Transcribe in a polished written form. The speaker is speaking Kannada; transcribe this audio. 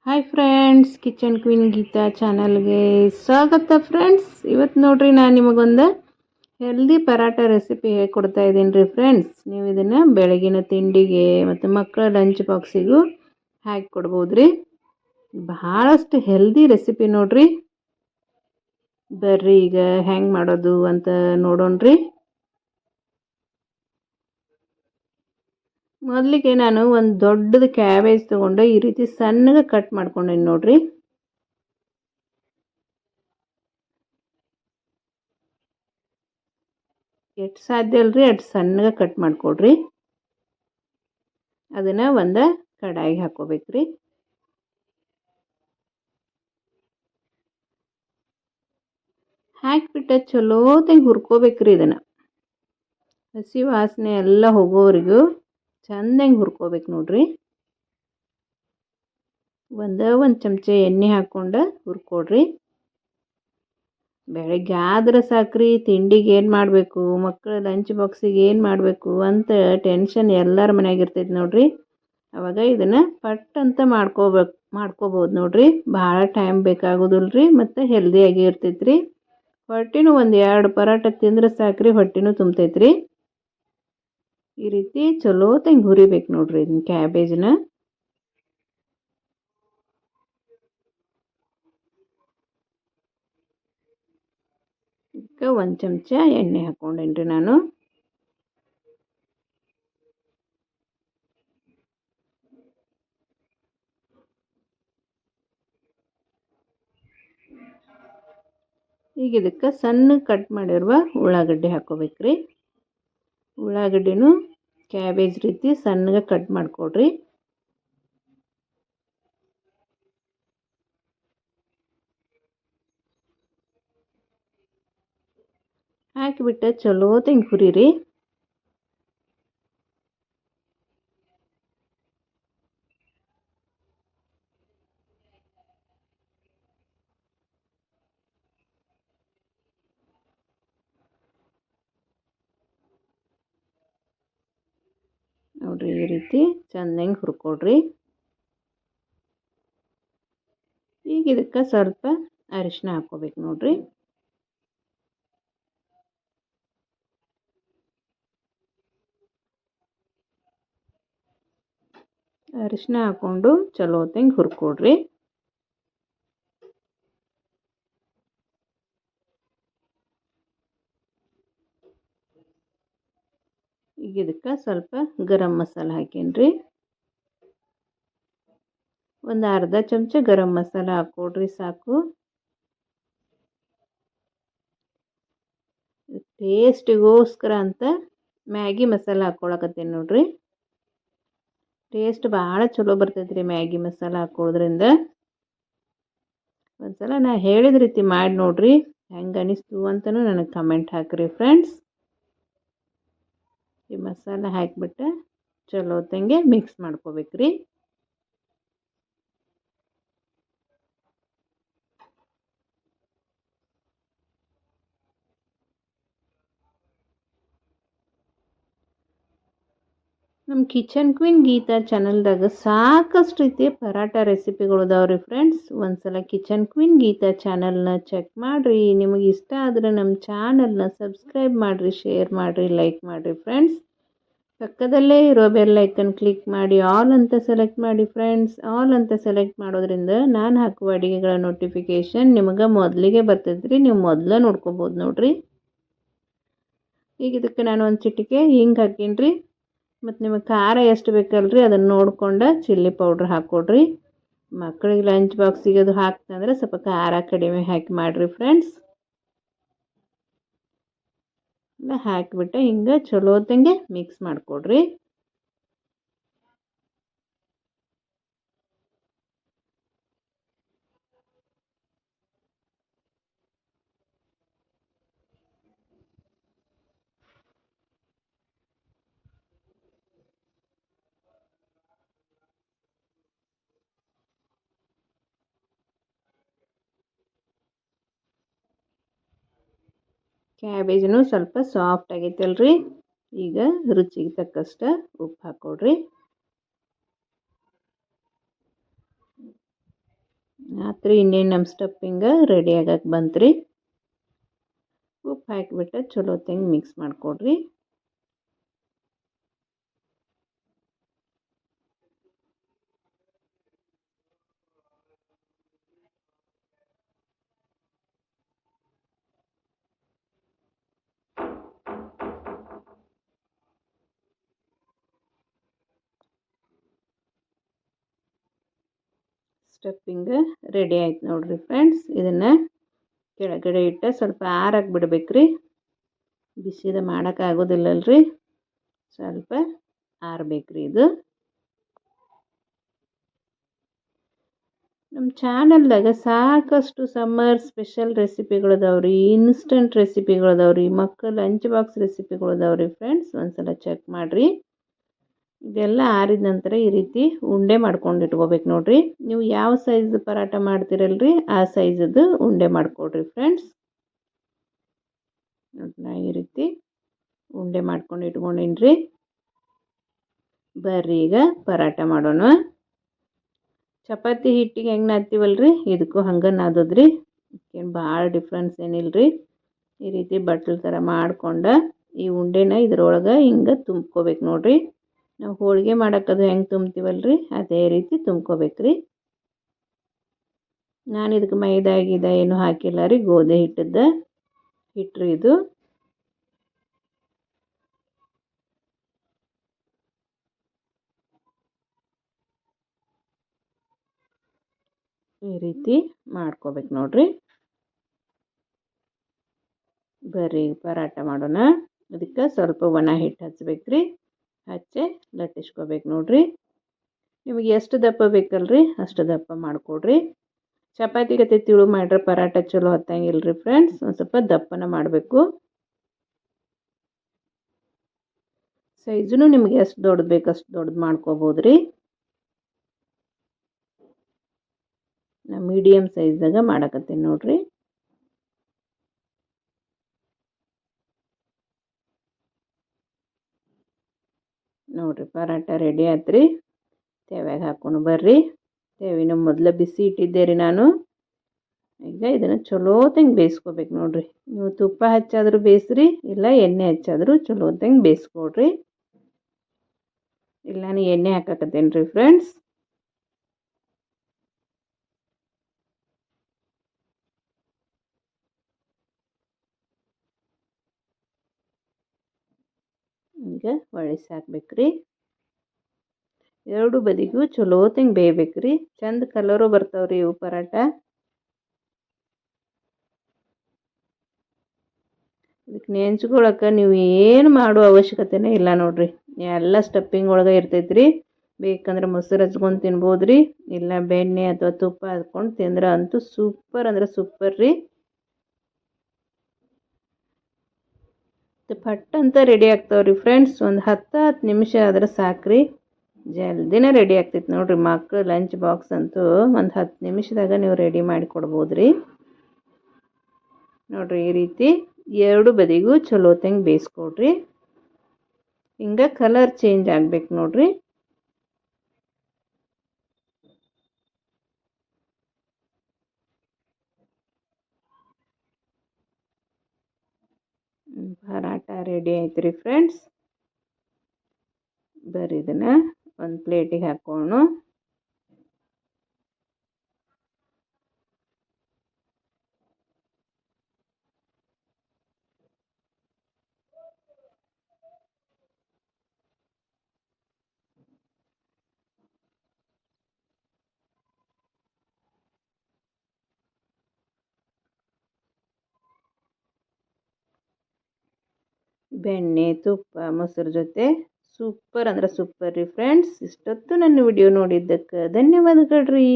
Hi friends, kitchen queen Geeta ಚಾನಲ್ಗೆ ಸ್ವಾಗತ ಫ್ರೆಂಡ್ಸ್. ಇವತ್ತು ನೋಡ್ರಿ ನಾನು ನಿಮಗೊಂದು ಹೆಲ್ದಿ ಪರಾಟ ರೆಸಿಪಿ ಹೇಳ್ಕೊಡ್ತಾ ಇದ್ದೀನಿ ರೀ ಫ್ರೆಂಡ್ಸ್. ನೀವು ಇದನ್ನು ಬೆಳಗಿನ ತಿಂಡಿಗೆ ಮತ್ತು ಮಕ್ಕಳ ಲಂಚ್ ಬಾಕ್ಸಿಗೂ ಹಾಕಿ ಕೊಡ್ಬೋದು ರೀ. ಬಹಳಷ್ಟು ಹೆಲ್ದಿ ರೆಸಿಪಿ ನೋಡ್ರಿ. ಬರ್ರಿ ಈಗ ಹೆಂಗೆ ಮಾಡೋದು ಅಂತ ನೋಡೋಣ್ರಿ. ಮೊದಲಿಗೆ ನಾನು ಒಂದು ದೊಡ್ಡದು ಕ್ಯಾಬೇಜ್ ತೊಗೊಂಡು ಈ ರೀತಿ ಸಣ್ಣಗೆ ಕಟ್ ಮಾಡ್ಕೊಂಡೇನಿ ನೋಡ್ರಿ. ಎಷ್ಟು ಸಾಧ್ಯ ಅಲ್ರಿ ಅಷ್ಟು ಸಣ್ಣಗೆ ಕಟ್ ಮಾಡ್ಕೊಡ್ರಿ. ಅದನ್ನು ಒಂದು ಕಡಾಯಿಗೆ ಹಾಕೋಬೇಕ್ರಿ. ಹಾಕಿಬಿಟ್ಟು ಚಲೋತಾಗಿ ಹುರ್ಕೋಬೇಕ್ರಿ. ಇದನ್ನು ಹಸಿ ವಾಸನೆ ಎಲ್ಲ ಹೋಗೋವರೆಗೂ ಚೆಂದಾಗಿ ಹುರ್ಕೋಬೇಕು ನೋಡ್ರಿ. ಒಂದು ಚಮಚ ಎಣ್ಣೆ ಹಾಕ್ಕೊಂಡು ಹುರ್ಕೊಡ್ರಿ. ಬೆಳಗ್ಗೆ ಆದ್ರೆ ಸಾಕ್ರಿ, ತಿಂಡಿಗೆ ಏನು ಮಾಡಬೇಕು, ಮಕ್ಕಳ ಲಂಚ್ ಬಾಕ್ಸಿಗೆ ಏನು ಮಾಡಬೇಕು ಅಂತ ಟೆನ್ಷನ್ ಎಲ್ಲರ ಮನೆಯಾಗ ಇರ್ತೈತೆ ನೋಡ್ರಿ. ಅವಾಗ ಇದನ್ನು ಪಟ್ ಅಂತ ಮಾಡ್ಕೋಬೋದು ನೋಡ್ರಿ. ಭಾಳ ಟೈಮ್ ಬೇಕಾಗೋದಿಲ್ರಿ ಮತ್ತು ಹೆಲ್ದಿಯಾಗಿ ಇರ್ತೈತ್ರಿ. ಹೊಟ್ಟೆನೂ ಒಂದು 2 ಪರಾಟ ತಿಂದ್ರೆ ಸಾಕ್ರಿ, ಹೊಟ್ಟೆನೂ ತುಂಬ್ತೈತ್ರಿ. ಈ ರೀತಿ ಚಲೋತಾಗಿ ಹುರಿಬೇಕು ನೋಡ್ರಿ ಇದನ್ನ ಕ್ಯಾಬೇಜ್ನ. ಇದಕ್ಕೆ 1 ಚಮಚ ಎಣ್ಣೆ ಹಾಕ್ಕೊಂಡೇನ್ರಿ ನಾನು. ಈಗ ಇದಕ್ಕೆ ಸಣ್ಣ ಕಟ್ ಮಾಡಿರುವ ಉಳ್ಳಾಗಡ್ಡಿ ಹಾಕೋಬೇಕ್ರಿ. ಉಳ್ಳಾಗಡ್ಡಿನೂ ಕ್ಯಾಬೇಜ್ ರೀತಿ ಸಣ್ಣಗೆ ಕಟ್ ಮಾಡಿಕೊಡ್ರಿ. ಹಾಕಿಬಿಟ್ಟು ಚಲೋತಾಗಿ ಹುರಿರಿ. ನೋಡ್ರಿ ಈ ರೀತಿ ಚೆನ್ನಾಗಿ ಹುರ್ಕೊಡ್ರಿ. ಈಗ ಇದಕ್ಕೆ ಸ್ವಲ್ಪ ಅರಿಶಿನ ಹಾಕ್ಕೋಬೇಕು ನೋಡ್ರಿ. ಅರಿಶಿನ ಹಾಕ್ಕೊಂಡು ಚಲೋತಾಗಿ ಹುರ್ಕೊಡ್ರಿ. ಈಗ ಇದಕ್ಕೆ ಸ್ವಲ್ಪ ಗರಂ ಮಸಾಲ ಹಾಕೇನ್ರಿ. ಒಂದು ಅರ್ಧ ಚಮಚ ಗರಂ ಮಸಾಲ ಹಾಕ್ಕೊಡ್ರಿ ಸಾಕು. ಟೇಸ್ಟಿಗೋಸ್ಕರ ಅಂತ ಮ್ಯಾಗಿ ಮಸಾಲ ಹಾಕ್ಕೊಳಕತ್ತೀನಿ ನೋಡ್ರಿ. ಟೇಸ್ಟ್ ಭಾಳ ಚಲೋ ಬರ್ತೈತ್ರಿ ಮ್ಯಾಗಿ ಮಸಾಲ ಹಾಕೋದ್ರಿಂದ. ಒಂದ್ಸಲ ನಾ ಹೇಳಿದ ರೀತಿ ಮಾಡಿ ನೋಡ್ರಿ, ಹೆಂಗೆ ಅನಿಸ್ತು ಅಂತಲೂ ನನಗೆ ಕಮೆಂಟ್ ಹಾಕಿರಿ ಫ್ರೆಂಡ್ಸ್. ಈ ಮಸಾಲ ಹಾಕಿಬಿಟ್ಟು ಚಲೋತ್ತಂಗೆ ಮಿಕ್ಸ್ ಮಾಡ್ಕೋಬೇಕ್ರಿ. ನಮ್ಮ ಕಿಚನ್ ಕ್ವೀನ್ ಗೀತಾ ಚಾನಲ್ದಾಗ ಸಾಕಷ್ಟು ರೀತಿಯ ಪರಾಟ ರೆಸಿಪಿಗಳು ಅದಾವ್ರಿ ಫ್ರೆಂಡ್ಸ್. ಒಂದ್ಸಲ ಕಿಚನ್ ಕ್ವೀನ್ ಗೀತಾ ಚಾನಲ್ನ ಚೆಕ್ ಮಾಡಿರಿ. ನಿಮಗೆ ಇಷ್ಟ ಆದರೆ ನಮ್ಮ ಚಾನಲ್ನ ಸಬ್ಸ್ಕ್ರೈಬ್ ಮಾಡಿರಿ, ಶೇರ್ ಮಾಡಿರಿ, ಲೈಕ್ ಮಾಡಿರಿ ಫ್ರೆಂಡ್ಸ್. ಪಕ್ಕದಲ್ಲೇ ಇರೋ ಬೆಲ್ ಐಕನ್ ಕ್ಲಿಕ್ ಮಾಡಿ ಆಲ್ ಅಂತ ಸೆಲೆಕ್ಟ್ ಮಾಡಿ ಫ್ರೆಂಡ್ಸ್. ಆಲ್ ಅಂತ ಸೆಲೆಕ್ಟ್ ಮಾಡೋದ್ರಿಂದ ನಾನು ಹಾಕುವ ಅಡುಗೆಗಳ ನೋಟಿಫಿಕೇಷನ್ ನಿಮಗೆ ಮೊದಲಿಗೆ ಬರ್ತೈತ್ರಿ. ನೀವು ಮೊದಲೇ ನೋಡ್ಕೋಬೋದು ನೋಡ್ರಿ. ಈಗ ಇದಕ್ಕೆ ನಾನು ಒಂದು ಚಿಟಿಕೆ ಹಿಂಗೆ ಹಾಕೀನಿ. ಮತ್ತು ನಿಮಗೆ ಖಾರ ಎಷ್ಟು ಬೇಕಲ್ರಿ ಅದನ್ನು ನೋಡ್ಕೊಂಡು ಚಿಲ್ಲಿ ಪೌಡ್ರ್ ಹಾಕ್ಕೊಡ್ರಿ. ಮಕ್ಕಳಿಗೆ ಲಂಚ್ ಬಾಕ್ಸಿಗೆ ಅದು ಹಾಕ್ತಂದ್ರೆ ಸ್ವಲ್ಪ ಖಾರ ಕಡಿಮೆ ಹಾಕಿ ಮಾಡಿರಿ ಫ್ರೆಂಡ್ಸ್. ಎಲ್ಲ ಹಾಕಿಬಿಟ್ಟು ಹಿಂಗೆ ಚಲೋತ್ತಂಗೆ ಮಿಕ್ಸ್ ಮಾಡಿಕೊಡ್ರಿ. ಕ್ಯಾಬೇಜನು ಸ್ವಲ್ಪ ಸಾಫ್ಟ್ ಆಗೈತಲ್ರಿ. ಈಗ ರುಚಿಗೆ ತಕ್ಕಷ್ಟು ಉಪ್ಪು ಹಾಕ್ಕೊಡ್ರಿ. ಆತ್ರಿ ಇನ್ನೇನು ನಮ್ಮ ಸ್ಟಫಿಂಗ ರೆಡಿ ಆಗಕ್ಕೆ ಬಂತ್ರಿ. ಉಪ್ಪು ಹಾಕಿಬಿಟ್ಟು ಚಲೋ ತಂಗಿ ಮಿಕ್ಸ್ ಮಾಡಿಕೊಡ್ರಿ. ಸ್ಟಫಿಂಗ್ ರೆಡಿ ಆಯ್ತು ನೋಡ್ರಿ ಫ್ರೆಂಡ್ಸ್. ಇದನ್ನು ಕೆಳಗಡೆ ಇಟ್ಟು ಸ್ವಲ್ಪ ಆರಕ್ಕೆ ಬಿಡ್ಬೇಕ್ರಿ. ಬಿಸಿದ ಮಾಡೋಕ್ಕಾಗೋದಿಲ್ಲಲ್ರಿ, ಸ್ವಲ್ಪ ಆರಬೇಕ್ರಿ ಇದು. ನಮ್ಮ ಚಾನಲ್ದಾಗ ಸಾಕಷ್ಟು ಸಮ್ಮರ್ ಸ್ಪೆಷಲ್ ರೆಸಿಪಿಗಳದಾವ್ರಿ, ಇನ್ಸ್ಟಂಟ್ ರೆಸಿಪಿಗಳದಾವ್ರಿ, ಮಕ್ಕಳ ಲಂಚ್ ಬಾಕ್ಸ್ ರೆಸಿಪಿಗಳದಾವ್ರಿ ಫ್ರೆಂಡ್ಸ್. ಒಂದ್ಸಲ ಚೆಕ್ ಮಾಡಿರಿ. ಇದೆಲ್ಲ ಆರಿದ ನಂತರ ಈ ರೀತಿ ಉಂಡೆ ಮಾಡ್ಕೊಂಡು ಇಟ್ಕೋಬೇಕು ನೋಡ್ರಿ. ನೀವು ಯಾವ ಸೈಜ್ ಪರಾಟ ಮಾಡ್ತಿರಲ್ರಿ ಆ ಸೈಜದ್ದು ಉಂಡೆ ಮಾಡ್ಕೊಡ್ರಿ ಫ್ರೆಂಡ್ಸ್. ನಾ ಈ ರೀತಿ ಉಂಡೆ ಮಾಡ್ಕೊಂಡು ಇಟ್ಕೊಂಡಿನ್ರಿ. ಬರ್ರಿ ಈಗ ಪರಾಟ ಮಾಡೋಣ. ಚಪಾತಿ ಹಿಟ್ಟಿಗೆ ಹೆಂಗೆ ನಾದ್ತೀವಲ್ರಿ ಇದಕ್ಕೂ ಹಂಗೆ ನಾದೋದ್ರಿ. ಏನು ಭಾಳ ಡಿಫ್ರೆನ್ಸ್ ಏನಿಲ್ರಿ. ಈ ರೀತಿ ಬಟ್ಲು ಥರ ಮಾಡ್ಕೊಂಡು ಈ ಉಂಡೆನ ಇದ್ರೊಳಗೆ ಹಿಂಗೆ ತುಂಬ್ಕೋಬೇಕು ನೋಡ್ರಿ. ನಾವು ಹೋಳಿಗೆ ಮಾಡೋಕ್ಕದು ಹೆಂಗೆ ತುಂಬ್ತೀವಲ್ರಿ ಅದೇ ರೀತಿ ತುಂಬ್ಕೋಬೇಕ್ರಿ. ನಾನು ಇದಕ್ಕೆ ಮೈದಾ ಗಿದ ಏನು ಹಾಕಿಲ್ಲ ರೀ, ಗೋಧಿ ಹಿಟ್ಟದ್ದು ಹಿಟ್ರಿ ಇದು. ಈ ರೀತಿ ಮಾಡ್ಕೋಬೇಕು ನೋಡ್ರಿ. ಬರ್ರಿ ಪರಾಟ ಮಾಡೋಣ. ಅದಕ್ಕೆ ಸ್ವಲ್ಪ ಒಣ ಹಿಟ್ಟು ಹಚ್ಬೇಕ್ರಿ. ಹಚ್ಚಿ ಲಟ್ಟಿಸ್ಕೋಬೇಕು ನೋಡ್ರಿ. ನಿಮಗೆ ಎಷ್ಟು ದಪ್ಪ ಬೇಕಲ್ರಿ ಅಷ್ಟು ದಪ್ಪ ಮಾಡಿಕೊಡ್ರಿ. ಚಪಾತಿ ಗತೆ ತಿಳು ಮಾಡ್ರೆ ಪರಾಟ ಚಲೋ ಹತ್ತಂಗಿಲ್ರಿ ಫ್ರೆಂಡ್ಸ್. ಒಂದು ಸ್ವಲ್ಪ ದಪ್ಪನ ಮಾಡಬೇಕು. ಸೈಜೂ ನಿಮಗೆ ಎಷ್ಟು ದೊಡ್ಡದು ಬೇಕು ಅಷ್ಟು ದೊಡ್ಡದು ಮಾಡ್ಕೋಬೋದು ರೀ. ನಾ ಮೀಡಿಯಮ್ ಸೈಜ್ದಾಗ ಮಾಡಕತ್ತೀನಿ ನೋಡ್ರಿ. ನೋಡ್ರಿ ಪರಾಟ ರೆಡಿ ಆತ್ರಿ. ತೆವ್ಯಾಗ ಹಾಕೊಂಡು ಬರ್ರಿ. ತೆವಿನ ಮೊದಲು ಬಿಸಿ ಇಟ್ಟಿದ್ದೆ ರೀ ನಾನು. ಈಗ ಇದನ್ನು ಚಲೋತಂಗೆ ಬೇಯಿಸ್ಕೋಬೇಕು ನೋಡ್ರಿ. ನೀವು ತುಪ್ಪ ಹಚ್ಚಾದ್ರೂ ಬೇಯಿಸ್ರಿ, ಇಲ್ಲ ಎಣ್ಣೆ ಹಚ್ಚಾದ್ರೂ ಚಲೋತಂಗೆ ಬೇಯಿಸ್ಕೊಡ್ರಿ. ಇಲ್ಲ ನಾನು ಎಣ್ಣೆ ಹಾಕಕತ್ತೇನೆ ರೀ ಫ್ರೆಂಡ್ಸ್. ಈಗ ಒಳಿಸಿ ಹಾಕ್ಬೇಕ್ರಿ. ಎರಡು ಬದಿಗೂ ಚಲೋತಂಗೆ ಬೇಯಬೇಕ್ರಿ. ಚಂದ ಕಲರು ಬರ್ತಾವ್ರಿ ಇವು ಪರಾಟ. ಇದಕ್ಕೆ ನೆಂಚ್ಕೊಳಕ್ಕೆ ನೀವು ಏನು ಮಾಡೋ ಅವಶ್ಯಕತೆನೇ ಇಲ್ಲ ನೋಡ್ರಿ. ಎಲ್ಲ ಸ್ಟಫಿಂಗ್ ಒಳಗೆ ಇರ್ತೈತ್ರಿ. ಬೇಕಂದ್ರೆ ಮೊಸರು ಹಚ್ಕೊಂಡು ತಿನ್ಬೋದು ರೀ, ಇಲ್ಲ ಬೆಣ್ಣೆ ಅಥವಾ ತುಪ್ಪ ಹಚ್ಕೊಂಡು ತಿಂದ್ರೆ ಅಂತೂ ಸೂಪರ್ ಅಂದ್ರೆ ಸೂಪರ್ ರೀ. ಪಟ್ ಅಂತ ರೆಡಿ ಆಗ್ತಾವ್ರಿ ಫ್ರೆಂಡ್ಸ್. ಒಂದು 10 ನಿಮಿಷ ಆದ್ರೆ ಸಾಕ್ರಿ, ಜಲ್ದಿನೇ ರೆಡಿ ಆಗ್ತೈತೆ ನೋಡ್ರಿ. ಮಕ್ಕಳು ಲಂಚ್ ಬಾಕ್ಸ್ ಅಂತೂ ಒಂದು 10 ನಿಮಿಷದಾಗ ನೀವು ರೆಡಿ ಮಾಡಿ ಕೊಡ್ಬೋದು ರೀ. ನೋಡ್ರಿ ಈ ರೀತಿ ಎರಡು ಬದಿಗೂ ಚಲೋತಂಗೆ ಬೇಯಿಸ್ಕೊಡ್ರಿ. ಹಿಂಗೆ ಕಲರ್ ಚೇಂಜ್ ಆಗ್ಬೇಕು ನೋಡ್ರಿ. ಪರಾಟ ರೆಡಿ ಆಯ್ತು ರೀ ಫ್ರೆಂಡ್ಸ್. ಬರ್ರಿ ಇದನ್ನು ಒಂದು ಪ್ಲೇಟಿಗೆ ಹಾಕೋಣ. ಬೆಣ್ಣೆ ತುಪ್ಪ ಮೊಸರು ಜೊತೆ ಸೂಪರ್ ಅಂದ್ರೆ ಸೂಪರ್ ರೀ ಫ್ರೆಂಡ್ಸ್. ಇಷ್ಟೊತ್ತು ನನ್ನ ವಿಡಿಯೋ ನೋಡಿದ್ದಕ್ಕೆ ಧನ್ಯವಾದಗಳು ರೀ.